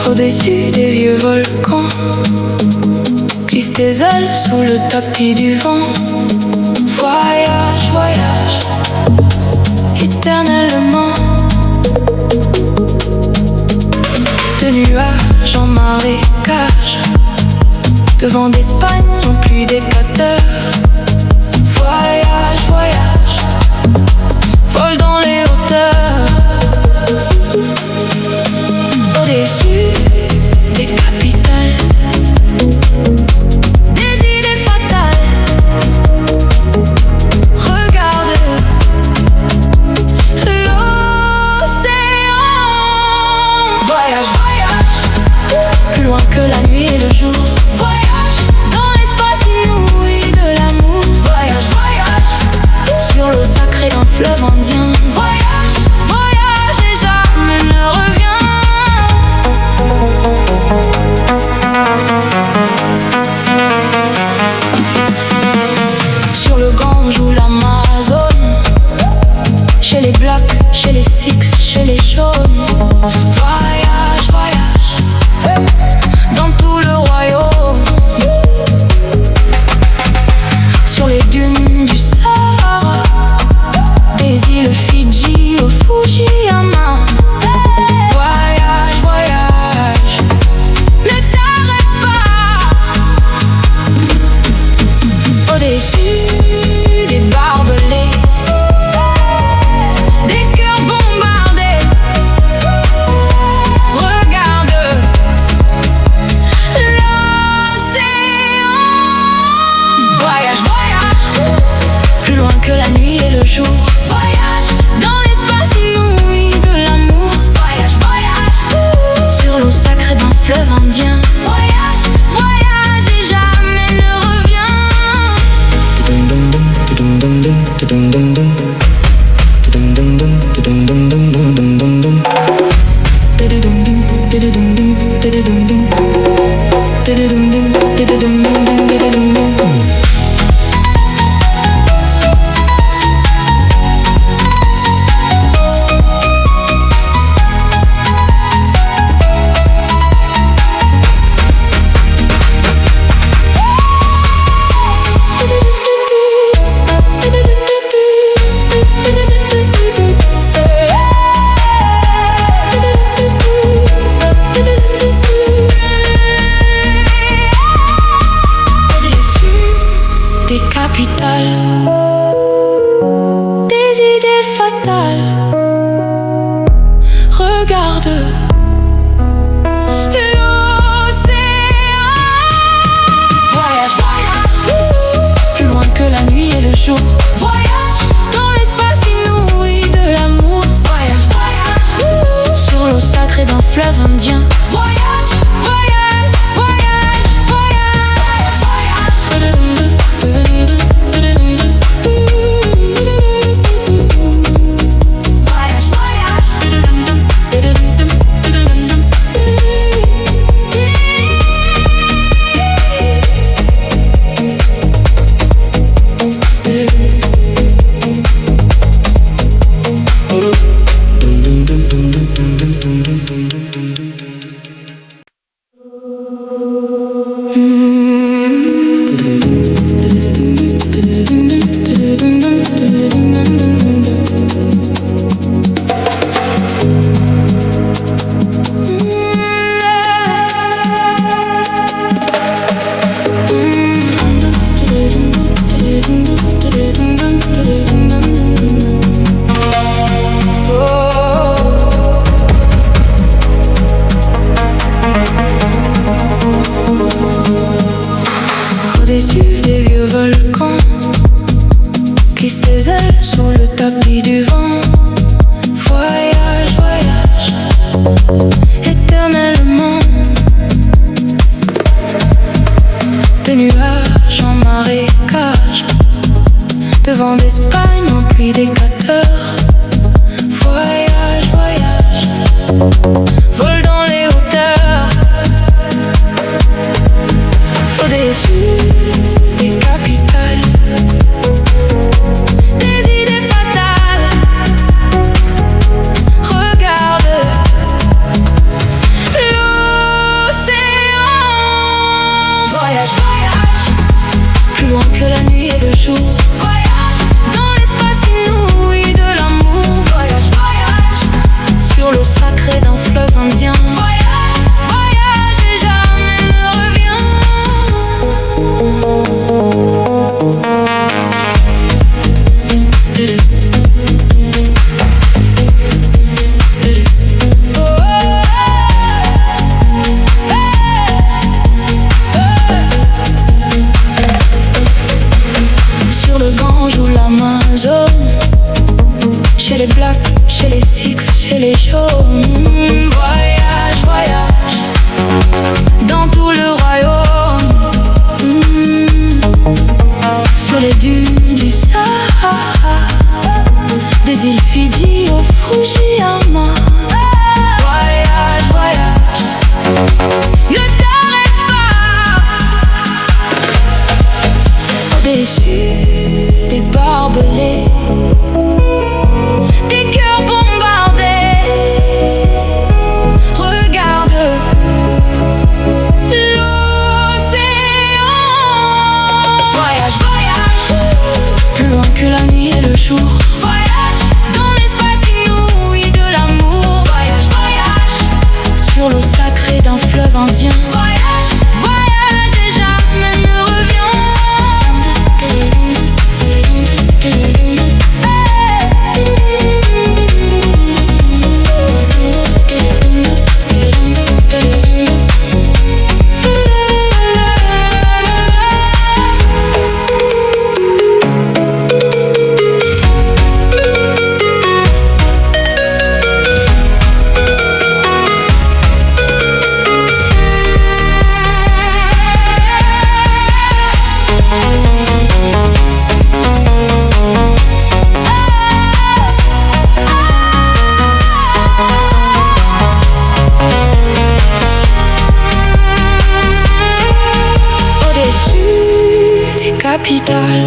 Au-dessus des vieux volcans, glisse tes ailes sous le tapis du vent. Voyage, voyage, éternellement. De nuages en marécage, de vent d'Espagne en pluie des 4 heures. Voyage, voyage, vole dans les hauteurs. Au-dessus des capitales, des idées fatales. Regarde l'océan. Voyage, voyage, plus loin que la nuit et le jour. Voyage dans l'espace inouï de l'amour. Voyage, voyage, sur l'eau sacrée d'un fleuve indien. Voyage, voyage et jamais ne reviens. Sur le Gange ou l'Amazone, chez les Blacks, chez les Sikhs, chez les jaunes. Voyage, voyage, dans tout le royaume. Sur les dunes du Sahara, des îles Fidji au Fujiyama. Voyage, voyage, ne t'arrête pas. Au-dessus des barbelés, des cœurs bombardés. Regarde l'océan. Voyage, voyage, plus loin que la nuit et le jour. Voyage dans l'espace inouï de l'amour. Voyage, voyage, sur l'eau sacrée d'un fleuve indien. Voyage, voyage et jamais ne reviens. Des capitales, des idées fatales. Regarde l'océan. Voyage, voyage, plus loin que la nuit et le jour. Voyage dans l'espace inouï de l'amour. Voyage, voyage, sur l'eau sacrée d'un fleuve indien. Voyage, voyage, voyage, voyage, voyage. vent d'Espagne en pluie d'équateur. Voyage, voyage, vol dans les hauteurs, au-dessus des capitales, des idées fatales. Regarde l'océan. Voyage, voyage, plus loin que la nuit et le jour. Voyage dans l'espace inouï de l'amour. Voyage, voyage, sur l'eau sacrée d'un fleuve indien. Voyage, voyage et jamais ne reviens. Sur le Gange ou l'Amazone, chez les Blacks, chez les Sikhs, chez les jaunes. Voyage, voyage, dans tout le royaume. Sur les dunes du Sahara, des îles Fidji au Fujiyama. Voyage, voyage, ne t'arrête pas. Au-dessus des barbelés, des cœurs bombardés. Regarde l'océan. Voyage, voyage, plus loin que la nuit et le jour. Voyage dans l'espace inouï de l'amour. Voyage, voyage, sur l'eau sacrée d'un fleuve indien. Voyage, voyage et jamais ne reviens. Au-dessus des capitales,